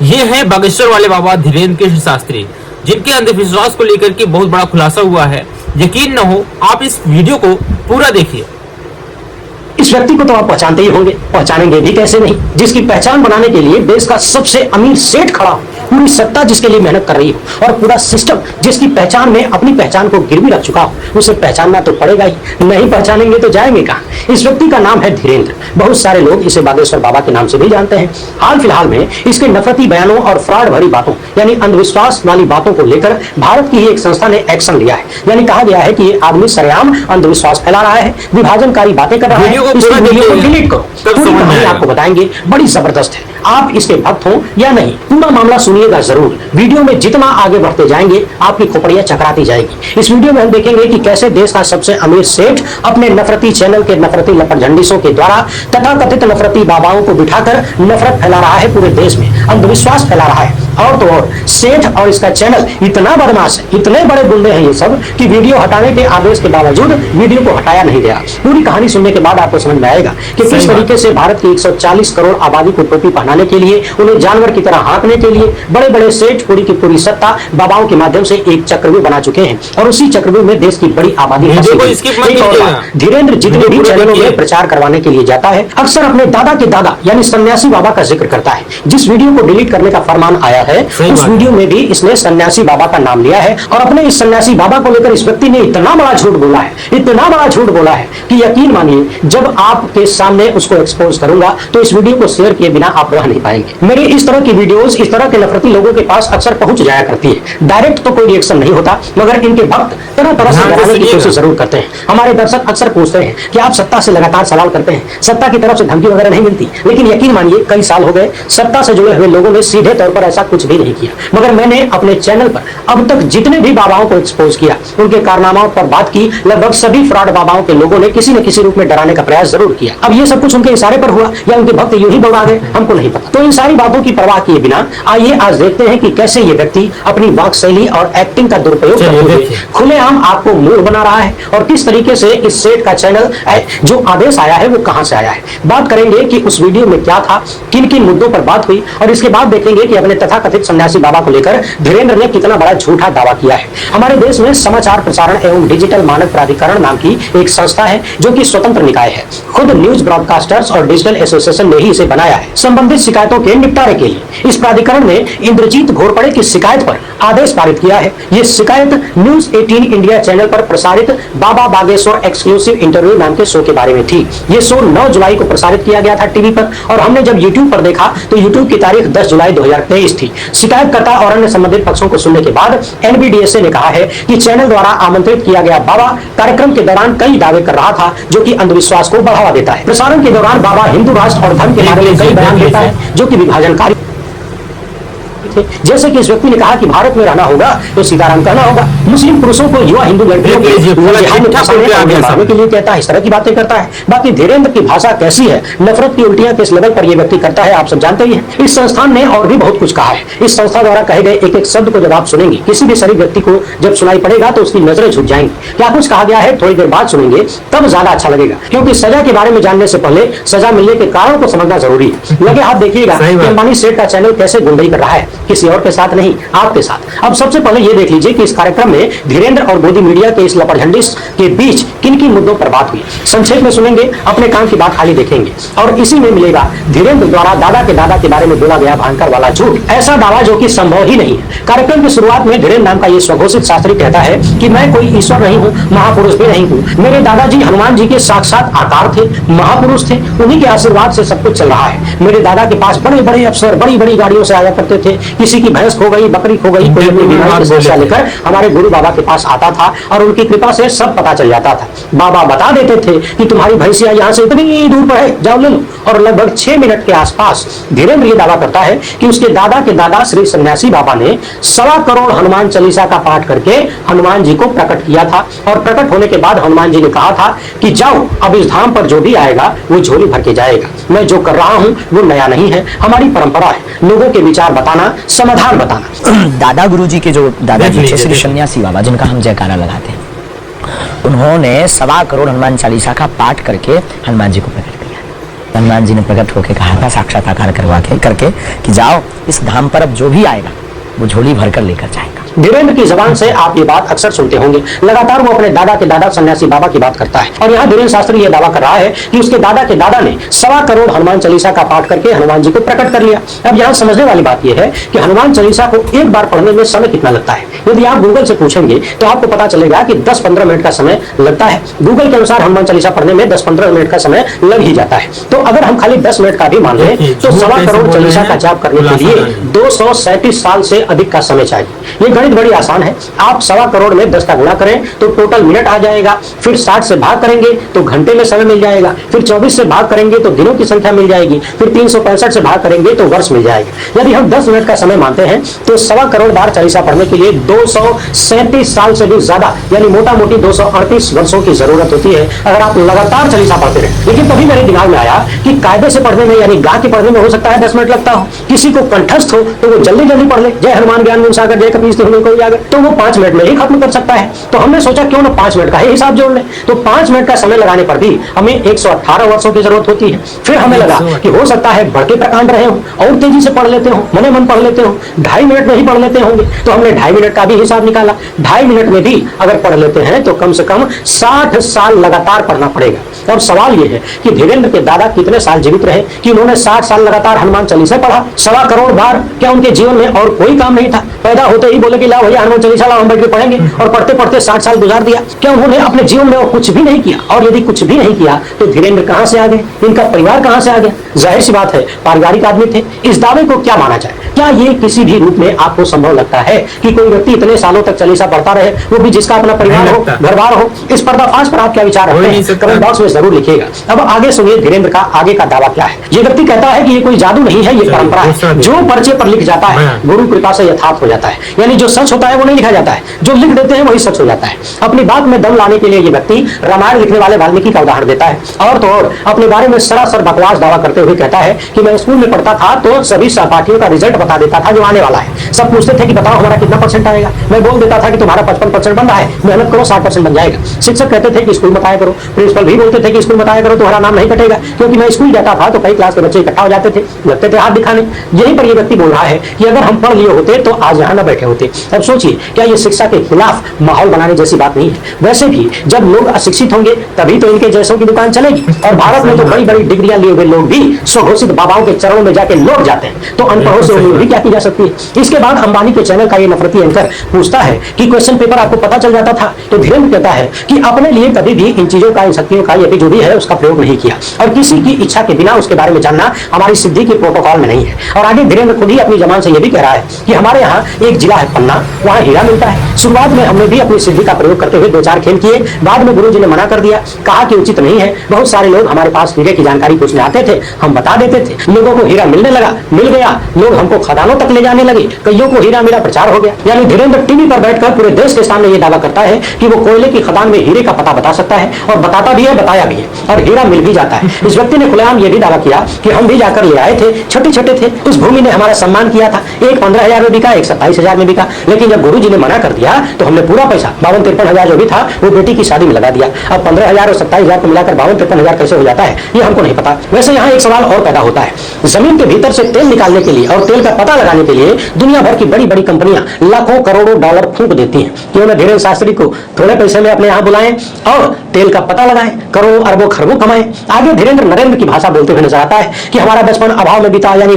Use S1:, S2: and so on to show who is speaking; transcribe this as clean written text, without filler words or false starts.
S1: ये है बागेश्वर वाले बाबा धीरेन्द्र कृष्ण शास्त्री, जिनके अंधविश्वास को लेकर के बहुत बड़ा खुलासा हुआ है। यकीन न हो, आप इस वीडियो को पूरा देखिए।
S2: इस व्यक्ति को तो आप पहचानते ही होंगे, पहचानेंगे भी कैसे नहीं, जिसकी पहचान बनाने के लिए देश का सबसे अमीर सेठ खड़ा हो, पूरी सत्ता जिसके लिए मेहनत कर रही हो और पूरा सिस्टम जिसकी पहचान में अपनी पहचान को गिरवी रख चुका हो, उसे पहचानना तो पड़ेगा ही, नहीं पहचानेंगे तो जाएंगे कहां। इस व्यक्ति का नाम है धीरेन्द्र। बहुत सारे लोग इसे बागेश्वर बाबा के नाम से भी जानते हैं। हाल फिलहाल में इसके नफरती बयानों और फ्रॉड भरी बातों यानी अंधविश्वास वाली बातों को लेकर भारत की ही एक संस्था ने एक्शन लिया है। यानी कहा गया है कि ये आदमी सरेआम अंधविश्वास फैला रहा है, विभाजनकारी बातें कर रहा है। वीडियो को डिलीट करो, पूरी कहानी आपको बताएंगे, बड़ी जबरदस्त है। आप इसके भक्त हो या नहीं, पूरा मामला सुनिएगा जरूर। वीडियो में जितना आगे बढ़ते जाएंगे आपकी खोपड़ियां चकराती जाएगी। इस वीडियो में हम देखेंगे कि कैसे देश का सबसे अमीर सेठ अपने नफरती चैनल के नफरती लपटझंडिसों के द्वारा तथाकथित नफरती बाबाओं को बिठाकर नफरत फैला रहा है, पूरे देश में अंधविश्वास फैला रहा है। और तो और सेठ और इसका चैनल इतना बदमाश है, इतने बड़े गुंडे हैं ये सब कि वीडियो हटाने के आदेश के बावजूद वीडियो को हटाया नहीं गया। पूरी कहानी सुनने के बाद आपको समझ में आएगा कि किस तरीके से भारत की 140 करोड़ आबादी को टोपी पहनाने के लिए, उन्हें जानवर की तरह हाँकने के लिए बड़े बड़े सेठ पूरी की पूरी सत्ता बाबाओं के माध्यम से एक चक्रव्यूह बना चुके हैं। और उसी चक्रव्यूह में देश की बड़ी आबादी धीरेन्द्र जितने भी चैनलों में प्रचार करवाने के लिए जाता है, अक्सर अपने दादा के दादा यानी सन्यासी बाबा का जिक्र करता है। जिस वीडियो को डिलीट करने का फरमान आया है, उस वीडियो में भी इसने सन्यासी बाबा का नाम लिया है और अपने इस सन्यासी बाबा को लेकर इस व्यक्ति ने इतना बड़ा झूठ बोला है, इतना बड़ा झूठ बोला है कि यकीन मानिए, जब आपके सामने उसको एक्सपोज करूंगा तो इस वीडियो को शेयर किए बिना आप रह नहीं पाएंगे। मेरी इस तरह की वीडियोस इस तरह के नफरती लोगों के पास अक्सर पहुंच जाया करती है। डायरेक्ट तो कोई रिएक्शन नहीं होता, मगर इनके भक्त तरह तरह से डराने की कोशिश जरूर करते हैं। हमारे दर्शक अक्सर पूछते हैं कि आप सत्ता से लगातार सवाल करते हैं, सत्ता की तरफ से धमकी वगैरह नहीं मिलती, लेकिन यकीन मानिए कई साल हो गए सत्ता से जुड़े हुए लोगों ने सीधे तौर पर ऐसा कुछ भी नहीं किया। मगर मैंने अपने चैनल पर अब तक जितने भी बाबाओं को एक्सपोज किया, उनके कारनामाओं पर बात की, लगभग सभी फ्रॉड बाबाओं के लोगों ने किसी न किसी रूप में डराने का प्रयास जरूर किया। अब ये सब कुछ उनके इशारे पर हुआ या उनके भक्त यूं ही दौड़ा गए, हमको नहीं पता। तो इन सारी बातों की परवाह किए बिना आइए आज देखते हैं कि कैसे ये व्यक्ति अपनी वाक शैली और एक्टिंग का दुरुपयोग करते हुए खुलेआम आपको मूर्ख बना रहा है और किस तरीके से इस सेठ का चैनल जो आदेश आया है वो कहां से आया है। बात करेंगे कि उस वीडियो में क्या था, किन किन मुद्दों पर बात हुई और इसके बाद देखेंगे कि अपने तथाकथित सन्यासी बाबा को लेकर धीरेन्द्र ने कितना बड़ा झूठा दावा किया है। हमारे देश में समाचार प्रसारण एवं डिजिटल मानक प्राधिकरण नाम की एक संस्था है जो कि स्वतंत्र निकाय है। खुद न्यूज ब्रॉडकास्टर्स और डिजिटल एसोसिएशन ने ही इसे बनाया है संबंधित शिकायतों के निपटारे के लिए। इस प्राधिकरण ने इंद्रजीत घोरपड़े की शिकायत पर आदेश पारित किया है। ये शिकायत न्यूज 18 इंडिया चैनल पर प्रसारित बाबा बागेश्वर एक्सक्लूसिव इंटरव्यू नाम के शो के बारे में थी। ये शो 9 जुलाई को प्रसारित किया गया था टीवी पर और हमने जब यूट्यूब पर देखा तो यूट्यूब की तारीख 10 जुलाई 2023 थी। शिकायतकर्ता और अन्य संबंधित पक्षों को सुनने के बाद एनबीडीएसए ने कहा है कि चैनल द्वारा आमंत्रित किया गया बाबा कार्यक्रम के दौरान कई दावे कर रहा था जो कि अंधविश्वास को बढ़ावा देता है। प्रसारण के दौरान बाबा हिंदू राष्ट्र और धर्म के बारे में कई बयान देता है जो कि विभाजनकारी, जैसे कि इस व्यक्ति ने कहा कि भारत में रहना होगा तो सीताराम कहना होगा, मुस्लिम पुरुषों को युवा हिंदू लड़कियों के लिए कहता है, इस तरह की बातें करता है। बाकी धीरेन्द्र की भाषा कैसी है, नफरत की उल्टियां किस लेवल पर यह व्यक्ति करता है आप सब जानते ही हैं। इस संस्थान ने और भी बहुत कुछ कहा है। इस संस्था द्वारा कहे गए एक एक शब्द को जब आप सुनेंगे, किसी भी शरीफ व्यक्ति को जब सुनाई पड़ेगा तो उसकी नजरें झुक जाएंगी। क्या कुछ कहा गया है थोड़ी देर बाद सुनेंगे तब ज्यादा अच्छा लगेगा, क्योंकि सजा के बारे में जानने से पहले सजा मिलने के कारण को समझना जरूरी है। लगे हाथ देखिएगा कि अंबानी सेठ का चैनल कैसे गुंडई कर रहा है, किसी और के साथ नहीं, आपके साथ। अब सबसे पहले ये देख लीजिए कि इस कार्यक्रम में धीरेन्द्र और गोदी मीडिया के इस लपटझंडिस के बीच किन किन मुद्दों पर बात हुई, संक्षेप में सुनेंगे, अपने काम की बात खाली देखेंगे और इसी में मिलेगा धीरेन्द्र द्वारा दादा के दादा के बारे में बोला गया भयंकर वाला झूठ, ऐसा दावा जो कि संभव ही नहीं है। कार्यक्रम की शुरुआत में धीरेन्द्र नाम का ये स्वघोषित शास्त्री कहता है कि मैं कोई ईश्वर नहीं हूँ, महापुरुष भी नहीं हूँ, मेरे दादाजी हनुमान जी के साक्षात आकार थे, महापुरुष थे, उन्हीं के आशीर्वाद से सब कुछ चल रहा है। मेरे दादा के पास बड़े बड़े अफसर बड़ी बड़ी गाड़ियों से आया करते थे, किसी की भैंस खो गई, बकरी खो गई, कोई अपनी बीमारी की समस्या लेकर हमारे गुरु बाबा के पास आता था और उनकी कृपा से सब पता चल जाता था। बाबा बता देते थे कि तुम्हारी भैंसिया यहाँ से इतनी दूर पर है, जाओ ले लो। और लगभग 6 मिनट के आसपास धीरेन्द्र ये दावा करता है कि उसके दादा के दादा श्री सन्यासी बाबा ने 1.25 करोड़ हनुमान चालीसा का पाठ करके हनुमान जी को प्रकट किया था और प्रकट होने के बाद हनुमान जी ने कहा था कि जाओ अब इस धाम पर जो भी आएगा वो झोली भर के जाएगा। मैं जो कर रहा हूँ वो नया नहीं है, हमारी परंपरा है लोगों के विचार बताना, समाधान बताना।
S3: दादा गुरुजी के जो दादाजी थे श्री सन्यासी बाबा, जिनका हम जयकारा लगाते हैं, उन्होंने 1.25 करोड़ हनुमान चालीसा का पाठ करके हनुमान जी को प्रकट किया। हनुमान जी ने प्रकट होकर कहा था साक्षात्कार करके कि जाओ इस धाम पर अब जो भी आएगा वो झोली भरकर लेकर जाएगा।
S2: धीरेन्द्र की जबान से आप ये बात अक्सर सुनते होंगे। लगातार वो अपने दादा के दादा सन्यासी बाबा की बात करता है और यहाँ धीरेन्द्र शास्त्री ये दावा कर रहा है कि उसके दादा के दादा ने 1.25 करोड़ हनुमान चालीसा का पाठ करके हनुमान जी को प्रकट कर लिया। अब यहाँ समझने वाली बात यह है कि हनुमान चालीसा को एक बार पढ़ने में समय कितना लगता है। यदि आप गूगल से पूछेंगे तो आपको पता चलेगा कि 10-15 मिनट का समय लगता है। गूगल के अनुसार हनुमान चालीसा पढ़ने में 10-15 मिनट का समय लग ही जाता है। तो अगर हम खाली 10 मिनट का भी मान लें तो 1.25 करोड़ चालीसा का जाप करने के लिए 237 साल से अधिक का समय चाहिए। ये गणित बड़ी आसान है। आप 1.25 करोड़ में 10 का गुणा करें तो टोटल मिनट आ जाएगा, फिर 60 से भाग करेंगे तो घंटे में समय मिल जाएगा, फिर 24 से भाग करेंगे तो दिनों की संख्या मिल जाएगी, फिर 365 से भाग करेंगे तो वर्ष मिल जाएगा। यदि हम 10 मिनट का समय मानते हैं तो 1.25 करोड़ बार चालीसा पढ़ने के लिए 237 साल से भी ज्यादा यानी मोटा मोटी 238 वर्षों की जरूरत होती है अगर आप लगातार चालीसा पढ़ते रहे। लेकिन तभी मेरे दिमाग में आया कि कायदे से पढ़ने में यानी गा के पढ़ने में हो सकता है 10 मिनट लगता हो, किसी को कंठस्थ हो तो वो जल्दी जल्दी पढ़ ले, जय हनुमान ज्ञान गुण सागर जय कपीस तिहुँ को उजागर, तो वो 5 मिनट में ही खत्म कर सकता है। तो हमने सोचा क्यों ना 5 मिनट का ही हिसाब जोड़ ले। तो 5 मिनट का समय लगाने पर भी हमें 118 वर्षों की जरूरत होती है। फिर हमें लगा कि हो सकता है बढ़ के प्रकांड रहे हो और तेजी से पढ़ लेते हो, मने मन पढ़ लेते हो, 2.5 मिनट में ही पढ़ लेते होंगे। तो हमने 2.5 मिनट का भी हिसाब निकाला। 2.5 मिनट में भी अगर पढ़ लेते हैं तो कम से कम 60 साल लगातार पढ़ना पड़ेगा। अब सवाल यह है कि धीरेन्द्र के दादा कितने साल जीवित रहे कि उन्होंने 60 साल लगातार हनुमान चालीसा पढ़ा 1.25 करोड़ बार। क्या उनके जीवन में और कोई काम नहीं था? पैदा होते ही बोले कि लाओ भैया हनुमान चालीसा लाओ, हम बैठ के पढ़ेंगे, और पढ़ते पढ़ते 60 साल गुजार दिया। क्या उन्होंने अपने जीवन में और कुछ भी नहीं किया? और यदि कुछ भी नहीं किया तो धीरेन्द्र कहां से आ गए? इनका परिवार कहां से आ गया? जाहिर सी बात है पारिवारिक आदमी थे। इस दावे को क्या माना जाए? क्या ये किसी भी रूप में आपको संभव लगता है कि कोई व्यक्ति इतने सालों तक चालीसा पढ़ता रहे, वो भी जिसका अपना परिवार हो, घर बार हो? इस पर्दाफाश पर आप क्या विचार रखते हैं? कमेंट बॉक्स में जरूर लिखिएगा। अब आगे सुनिए धीरेन्द्र का आगे का दावा क्या है। ये व्यक्ति कहता है कि ये कोई जादू नहीं है, ये परंपरा है। जो पर्चे पर लिख जाता है गुरु कृपा से यथार्थ हो जाता है, यानी जो सच होता है वो नहीं लिखा जाता है, जो लिख देते हैं वही सच हो जाता है। अपनी बात में दम लाने के लिए ये व्यक्ति रामायण लिखने वाले वाल्मीकि का उदाहरण देता है और तो और अपने बारे में सरासर बकवास दावा करते हुए कहता है कि मैं स्कूल में पढ़ता था तो सभी सहपाठियों का रिजल्ट बता देता था जो आने वाला है। सब पूछते थे कि बताओ हमारा कितना % आएगा, मैं बोल देता था कि तुम्हारा 55% बन रहा है, मेहनत करो 60% बन जाएगा। शिक्षक कहते थे कि स्कूल मत आया करो, प्रिंसिपल भी बोलते थे कि स्कूल मत आया करो, तुम्हारा नाम नहीं कटेगा। क्योंकि मैं स्कूल जाता था तो कई क्लास के बच्चे इकट्ठा हो जाते थे, लगते थे हाथ दिखाने। यहीं पर ये व्यक्ति बोल रहा है कि अगर हम पढ़ लिए होते तो आज यहाँ न बैठे होते। अब सोचिए क्या ये शिक्षा के खिलाफ माहौल बनाने जैसी बात नहीं है? वैसे भी जब लोग अशिक्षित होंगे तभी तो इनके जैसों की दुकान चलेगी। और भारत में तो बड़ी बड़ी डिग्रियां लिए हुए लोग भी स्वघोषित बाबाओं के चरणों में जाके लौट जाते हैं, तो अनपढ़ों से उम्मीद भी क्या की जा सकती है? इसके बाद अंबानी के चैनल का ये नफरती एंकर पूछता है कि क्वेश्चन पेपर आपको पता चल जाता था? तो धीरेन्द्र कहता है कि अपने लिए कभी भी इन चीजों का, इन शक्तियों का, ये जो भी है उसका प्रयोग नहीं किया और किसी की इच्छा के बिना उसके बारे में जानना हमारी सिद्धि के प्रोटोकॉल में नहीं है। और आगे धीरेन्द्र खुद ही अपनी जबान से यह भी कह रहा है कि हमारे यहाँ एक जिला है पन्ना, वहाँ हीरा मिलता है। शुरुआत में हमने भी अपनी सिद्धि का प्रयोग करते हुए 2-4 खेल किए, बाद में गुरुजी ने मना कर दिया, कहा कि उचित नहीं है। बहुत सारे लोग हमारे पास हीरे की जानकारी पूछने आते थे, हम बता देते थे, लोगों को हीरा मिलने लगा, मिल गया, लोग हमको खदानों तक ले जाने लगे, कईयों को हीरा मेरा प्रचार हो गया। यानी धीरेन्द्र टीवी पर बैठकर पूरे देश के सामने ये दावा करता है कि वो कोयले की खदान में हीरे का पता बता सकता है और बताता भी है, बताया भी है और हीरा मिल भी जाता है। इस व्यक्ति ने खुलेआम ये भी दावा किया कि हम भी जाकर ले आए थे, छोटे छोटे थे, उस भूमि ने हमारा सम्मान किया था। एक 15,000 में बिका, एक 27,000 में बिका, लेकिन जब गुरुजी ने मना कर दिया तो हमने पूरा पैसा 52-53,000 जो भी था वो बेटी की शादी में लगा दिया। अब 15,000 और 27,000 को मिलाकर 52-53,000 कैसे हो जाता है ये हमको नहीं पता। वैसे यहाँ एक सवाल और पैदा होता है, जमीन के भीतर से तेल निकालने के लिए और तेल का पता लगाने के लिए दुनिया भर की बड़ी बड़ी कंपनियां लाखों करोड़ों डॉलर फूंक देती हैं। क्यों न धीरेन्द्र शास्त्री को थोड़े पैसे में अपने यहाँ बुलाएं और तेल का पता लगाएं, करोड़ों अरबों खरबों कमाएं। आगे धीरेन्द्र नरेंद्र की भाषा बोलते हुए नजर आता है कि हमारा बचपन अभाव में बीता, यानी